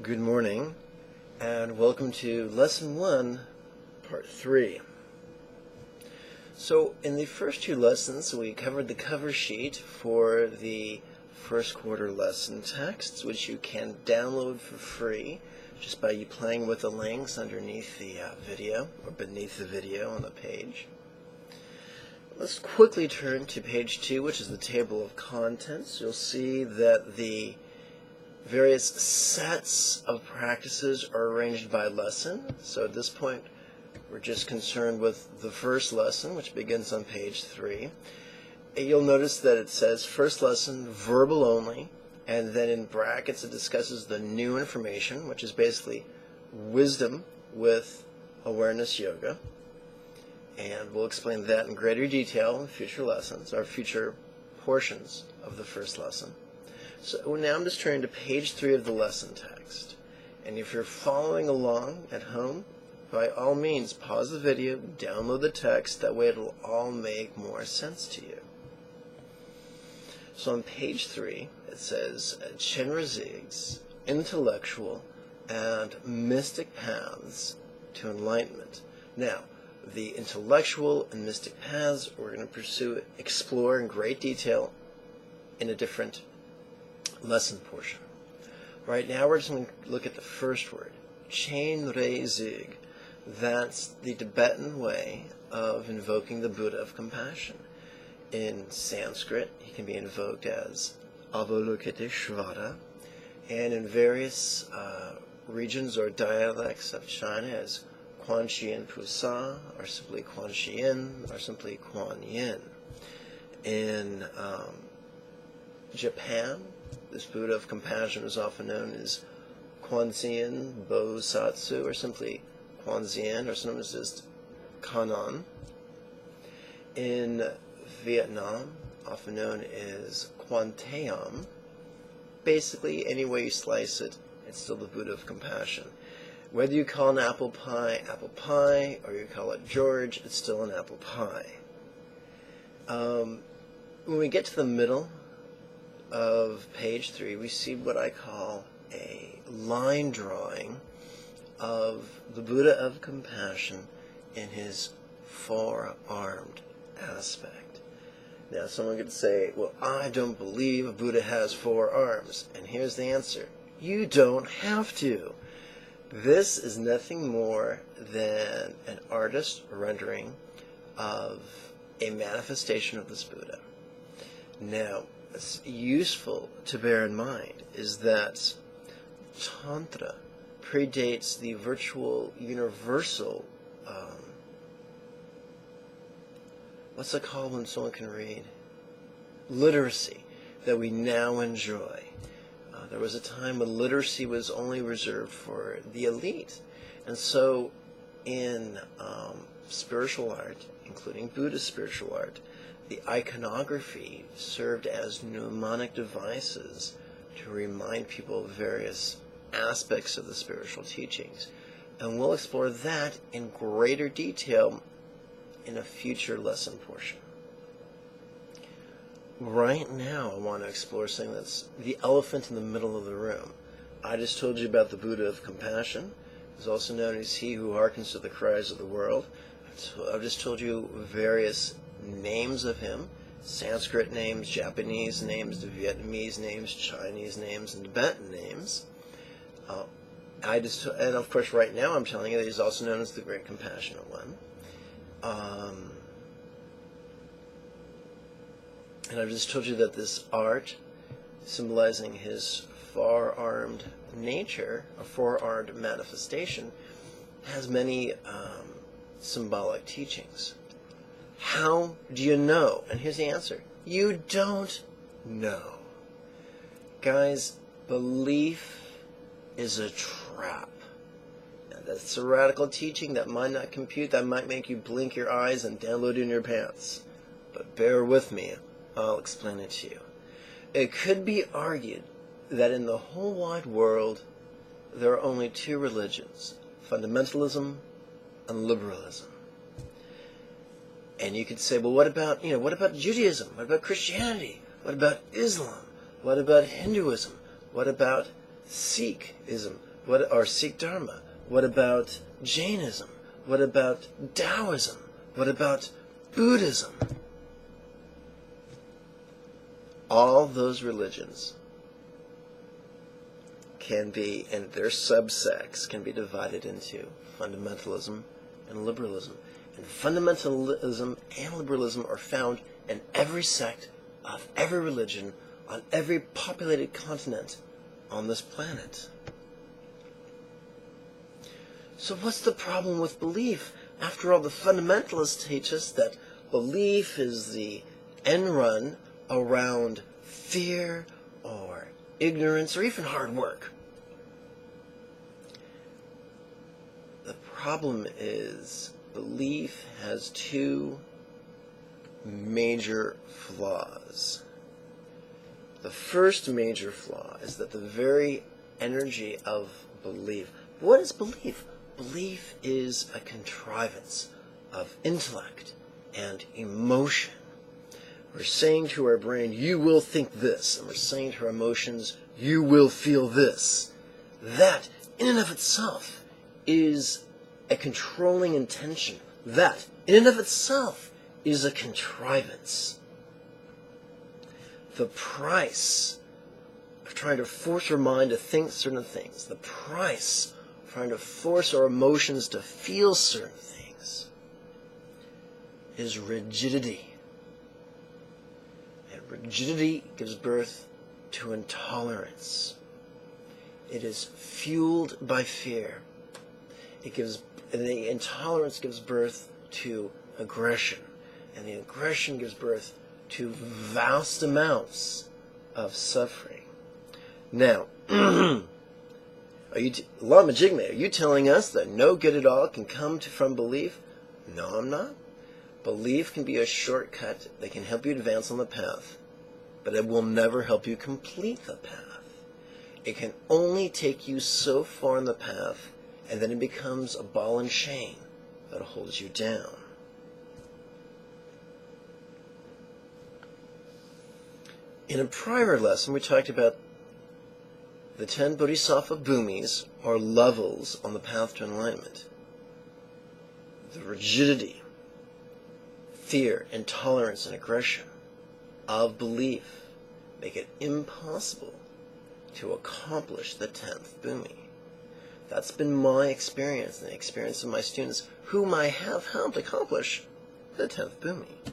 Good morning, and welcome to Lesson 1, Part 3. So, in the first two lessons, we covered the cover sheet for the first quarter lesson texts, which you can download for free just by you playing with the links underneath the video, or beneath the video on the page. Let's quickly turn to page 2, which is the table of contents. You'll see that the various sets of practices are arranged by lesson. So at this point, we're just concerned with the first lesson, which begins on page 3. And you'll notice that it says first lesson, verbal only, and then in brackets it discusses the new information, which is basically wisdom with awareness yoga. And we'll explain that in greater detail in future lessons, or future portions of the first lesson. So now I'm just turning to page 3 of the lesson text. And if you're following along at home, by all means, pause the video, download the text, that way it'll all make more sense to you. So on page 3, it says, Chenrezig's intellectual and mystic paths to enlightenment. Now, the intellectual and mystic paths we're going to explore in great detail in a different lesson portion. Right now we're just going to look at the first word, Chenrezig. That's the Tibetan way of invoking the Buddha of compassion. In Sanskrit, he can be invoked as Avalokiteshvara, and in various regions or dialects of China as Quan Yin Pusa, or simply Quan Yin, or simply Kuan Yin. In Japan, this Buddha of compassion is often known as Kwanzin Bosatsu, or simply Kwanzin, or sometimes just Kanan. In Vietnam, often known as Quan Theam. Basically, any way you slice it, it's still the Buddha of compassion. Whether you call an apple pie, or you call it George, it's still an apple pie. When we get to the middle of page 3, we see what I call a line drawing of the Buddha of compassion in his four-armed aspect. Now, someone could say, well, I don't believe a Buddha has 4 arms. And here's the answer. You don't have to. This is nothing more than an artist rendering of a manifestation of this Buddha. Now, what's useful to bear in mind is that Tantra predates the virtual universal, what's it called when someone can read? Literacy that we now enjoy. There was a time when literacy was only reserved for the elite. And so in spiritual art, including Buddhist spiritual art, the iconography served as mnemonic devices to remind people of various aspects of the spiritual teachings. And we'll explore that in greater detail in a future lesson portion. Right now, I want to explore something that's the elephant in the middle of the room. I just told you about the Buddha of compassion. He's also known as he who hearkens to the cries of the world. I've just told you various names of him, Sanskrit names, Japanese names, Vietnamese names, Chinese names, and Tibetan names. And of course, right now I'm telling you that he's also known as the Great Compassionate One. And I've just told you that this art, symbolizing his four-armed nature, a four-armed manifestation, has many symbolic teachings. How do you know? And here's the answer. You don't know. Guys, belief is a trap. Now, that's a radical teaching that might not compute, that might make you blink your eyes and download in your pants. But bear with me. I'll explain it to you. It could be argued that in the whole wide world, there are only 2 religions, fundamentalism and liberalism. And you could say, well, what about Judaism? What about Christianity? What about Islam? What about Hinduism? What about Sikhism? Or Sikh Dharma? What about Jainism? What about Taoism? What about Buddhism? All those religions can be, and their subsects can be divided into fundamentalism and liberalism. And fundamentalism and liberalism are found in every sect of every religion on every populated continent on this planet. So what's the problem with belief? After all, the fundamentalists teach us that belief is the end run around fear or ignorance or even hard work. The problem is belief has two major flaws. The first major flaw is that the very energy of belief. What is belief? Belief is a contrivance of intellect and emotion. We're saying to our brain, you will think this, and we're saying to our emotions, you will feel this. That, in and of itself, is a controlling intention. That, in and of itself, is a contrivance. The price of trying to force our mind to think certain things, the price of trying to force our emotions to feel certain things, is rigidity. And rigidity gives birth to intolerance. It is fueled by fear. The intolerance gives birth to aggression, and the aggression gives birth to vast amounts of suffering. Now, Lama Jigme, are you telling us that no good at all can come from belief? No, I'm not. Belief can be a shortcut that can help you advance on the path, but it will never help you complete the path. It can only take you so far on the path, and then it becomes a ball and chain that holds you down. In a prior lesson, we talked about the 10 Bodhisattva bhumis, or levels on the path to enlightenment. The rigidity, fear, intolerance, and aggression of belief make it impossible to accomplish the 10th bhumi. That's been my experience and the experience of my students whom I have helped accomplish the 10th bhumi.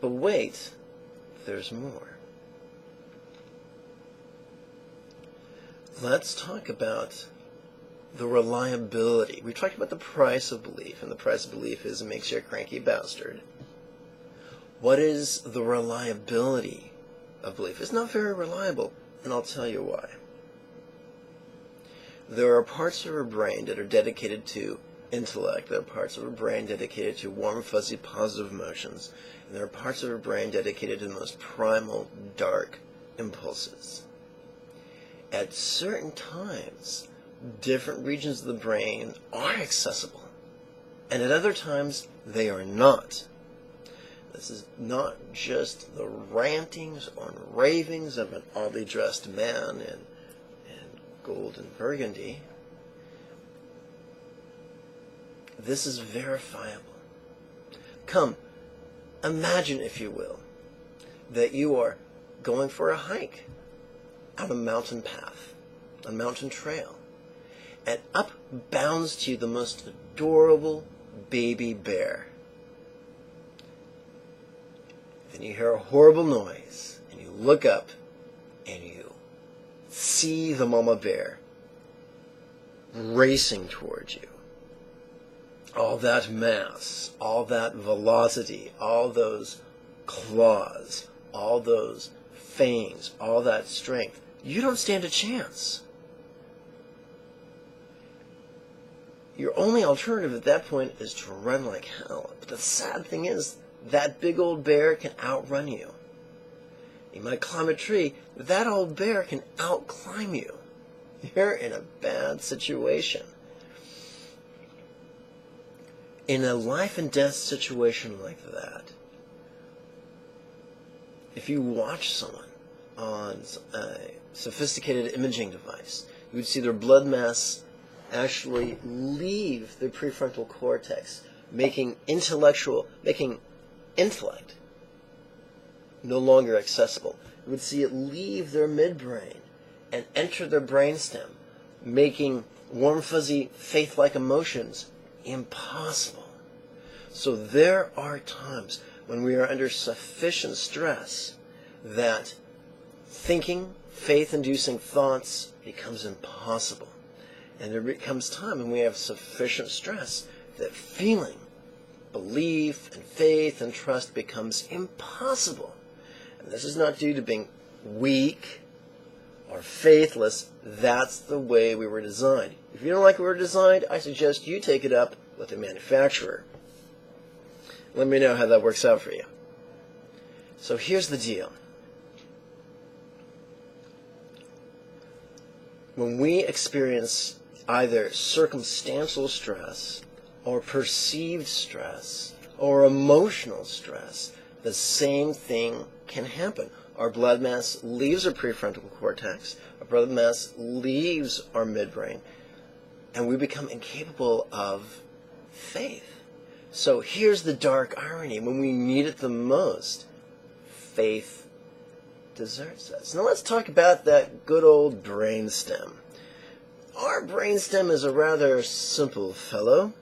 But wait, there's more. Let's talk about the reliability. We talked about the price of belief, and the price of belief is it makes you a cranky bastard. What is the reliability of belief? It's not very reliable, and I'll tell you why. There are parts of our brain that are dedicated to intellect. There are parts of our brain dedicated to warm, fuzzy, positive emotions. And there are parts of our brain dedicated to the most primal, dark impulses. At certain times, different regions of the brain are accessible, and at other times, they are not. This is not just the rantings or ravings of an oddly dressed man in gold and burgundy. This is verifiable. Come, imagine, if you will, that you are going for a hike on a mountain path, a mountain trail, and up bounds to you the most adorable baby bear. Then you hear a horrible noise, and you look up, and you see the mama bear racing towards you. All that mass, all that velocity, all those claws, all those fangs, all that strength. You don't stand a chance. Your only alternative at that point is to run like hell. But the sad thing is, that big old bear can outrun you. You might climb a tree, but that old bear can outclimb you. You're in a bad situation. In a life and death situation like that, if you watch someone on a sophisticated imaging device, you would see their blood mass actually leave their prefrontal cortex, making intellect no longer accessible. You would see it leave their midbrain and enter their brainstem, making warm, fuzzy, faith-like emotions impossible. So there are times when we are under sufficient stress that thinking, faith-inducing thoughts becomes impossible. And there comes time when we have sufficient stress that feeling, belief, and faith and trust becomes impossible. And this is not due to being weak or faithless. That's the way we were designed. If you don't like we were designed, I suggest you take it up with the manufacturer. Let me know how that works out for you. So here's the deal. When we experience either circumstantial stress or perceived stress or emotional stress, the same thing can happen. Our blood mass leaves our prefrontal cortex, our blood mass leaves our midbrain, and we become incapable of faith. So here's the dark irony. When we need it the most, faith deserts us. Now let's talk about that good old brainstem. Our brainstem is a rather simple fellow.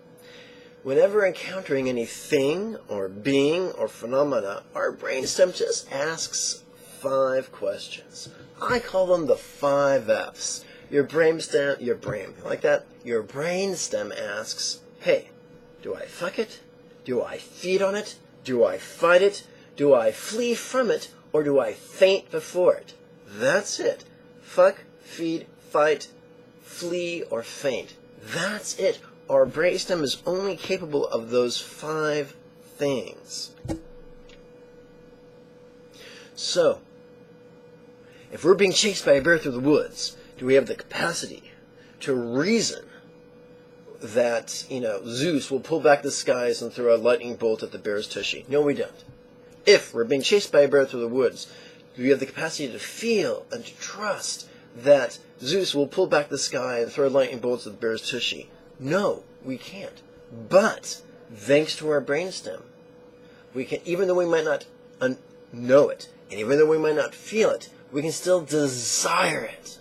Whenever encountering anything or being or phenomena, our brainstem just asks 5 questions. I call them the 5 F's. Your brainstem asks, hey, do I fuck it? Do I feed on it? Do I fight it? Do I flee from it? Or do I faint before it? That's it. Fuck, feed, fight, flee, or faint. That's it. Our brainstem is only capable of those 5 things. So, if we're being chased by a bear through the woods, do we have the capacity to reason that, Zeus will pull back the skies and throw a lightning bolt at the bear's tushy? No, we don't. If we're being chased by a bear through the woods, do we have the capacity to feel and to trust that Zeus will pull back the sky and throw lightning bolts at the bear's tushy? No, we can't. But, thanks to our brainstem, we can, even though we might not know it, and even though we might not feel it, we can still desire it.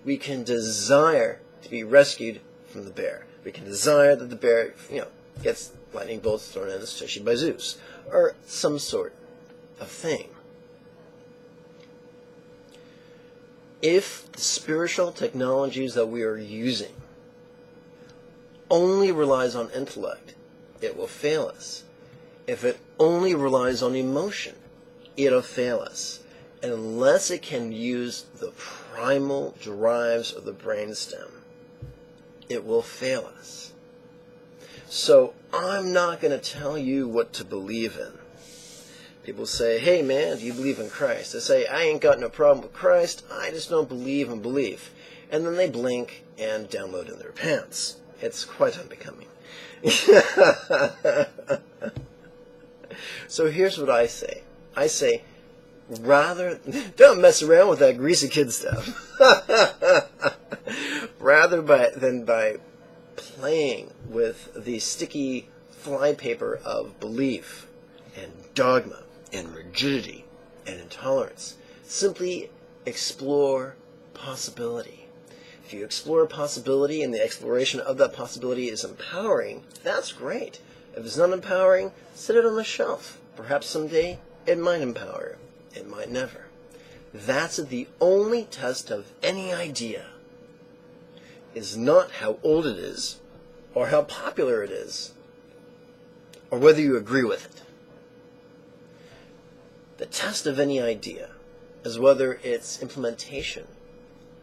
We can desire to be rescued from the bear. We can desire that the bear, gets lightning bolts thrown in his tushy by Zeus, or some sort of thing. If the spiritual technologies that we are using only relies on intellect, it will fail us. If it only relies on emotion, it'll fail us. And unless it can use the primal drives of the brainstem, it will fail us. So I'm not going to tell you what to believe in. People say, hey man, do you believe in Christ? I say, I ain't got no problem with Christ, I just don't believe in belief. And then they blink and download in their pants. It's quite unbecoming. So here's what I say. I say, don't mess around with that greasy kid stuff. Rather than by playing with the sticky flypaper of belief and dogma and rigidity and intolerance, simply explore possibility. If you explore a possibility and the exploration of that possibility is empowering, that's great. If it's not empowering, set it on the shelf. Perhaps someday it might empower. It might never. That's the only test of any idea. Is not how old it is, or how popular it is, or whether you agree with it. The test of any idea is whether its implementation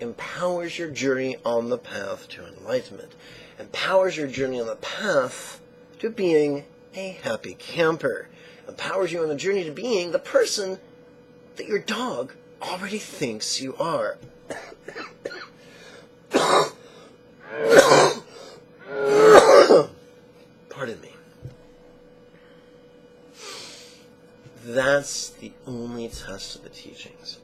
empowers your journey on the path to enlightenment, empowers your journey on the path to being a happy camper, empowers you on the journey to being the person that your dog already thinks you are. Pardon me. That's the only test of the teachings.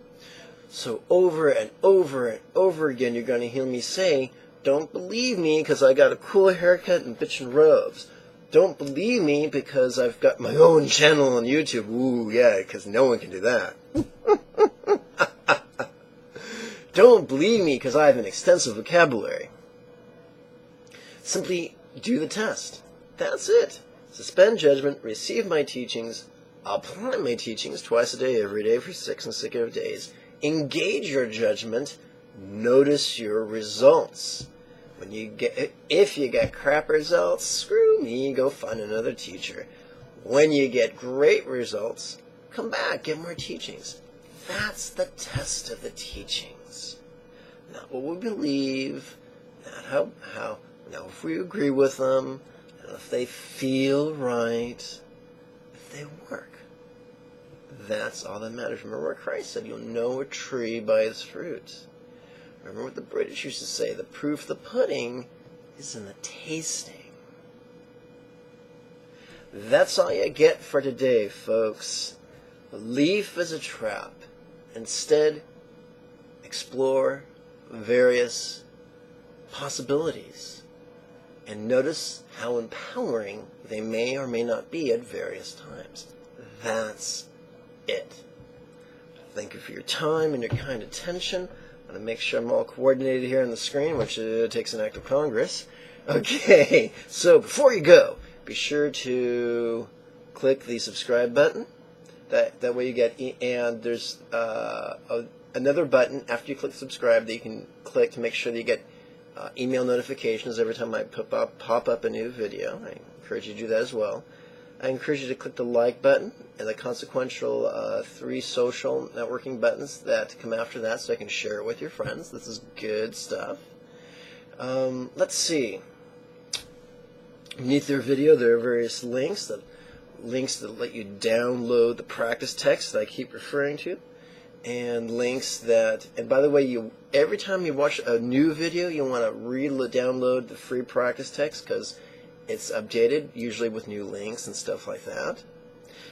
So over and over and over again, you're going to hear me say, don't believe me because I got a cool haircut and bitchin' robes. Don't believe me because I've got my own channel on YouTube. Ooh, yeah, because no one can do that. Don't believe me because I have an extensive vocabulary. Simply do the test. That's it. Suspend judgment, receive my teachings, apply my teachings twice a day, every day for 6 consecutive days. Engage your judgment. Notice your results. If you get crap results, screw me, go find another teacher. When you get great results, come back, get more teachings. That's the test of the teachings. Not what we believe, not how not if we agree with them, not if they feel right, if they work. That's all that matters. Remember what Christ said, you'll know a tree by its fruit. Remember what the British used to say, the proof of the pudding is in the tasting. That's all you get for today, folks. Belief is a trap. Instead, explore various possibilities and notice how empowering they may or may not be at various times. That's it. Thank you for your time and your kind attention. I'm going to make sure I'm all coordinated here on the screen, which takes an act of Congress. Okay, so before you go, be sure to click the subscribe button. That way you get, and there's another button after you click subscribe that you can click to make sure that you get email notifications every time I pop up a new video. I encourage you to do that as well. I encourage you to click the like button and the consequential 3 social networking buttons that come after that so I can share it with your friends. This is good stuff. Let's see. Beneath their video there are various links that let you download the practice text that I keep referring to, and links that, and by the way, every time you watch a new video, you want to download the free practice text because it's updated, usually with new links and stuff like that.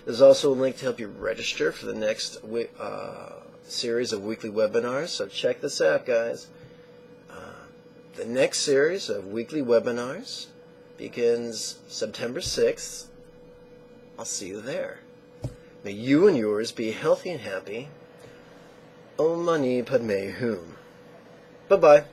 There's also a link to help you register for the next series of weekly webinars, so check this out, guys. The next series of weekly webinars begins September 6th. I'll see you there. May you and yours be healthy and happy. Om Mani Padme Hum. Bye-bye.